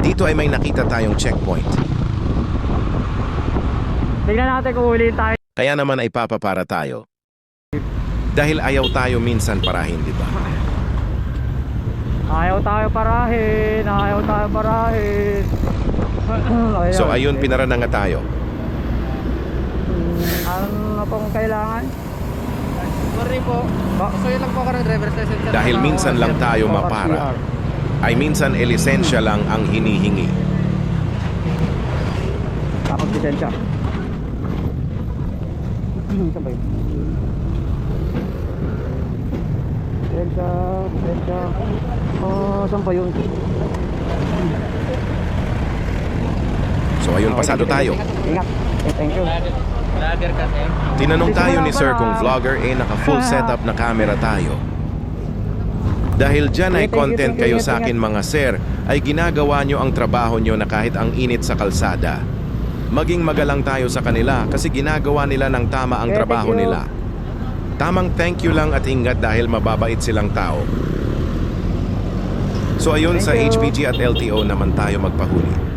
Dito ay may nakita tayong checkpoint. Tingnan natin kung huli tayo. Kaya naman ay papapara tayo. Dahil ayaw tayo minsan parahin, di ba? Ayaw tayo parahin. Ayaw tayo parahin. So ayun, pinara na nga tayo. Ano pong kailangan? Sorry po. Pasuyo lang po ako ng driver's license. Dahil minsan lang tayo mapara, ay minsan lisensya lang ang hinihingi. Tapos lisensya. Sabay. Lisensya. Saan pa yun? So ayun, pasado tayo. Ingat. Thank you. Vlogger kasi. Tinanong tayo ni Sir kung vlogger, naka full setup na camera tayo. Dahil dyan ay content kayo sa akin mga sir, ay ginagawa nyo ang trabaho nyo na kahit ang init sa kalsada. Maging magalang tayo sa kanila kasi ginagawa nila ng tama ang trabaho nila. Tamang thank you lang at ingat dahil mababait silang tao. So ayun, sa HPG at LTO naman tayo magpahuli.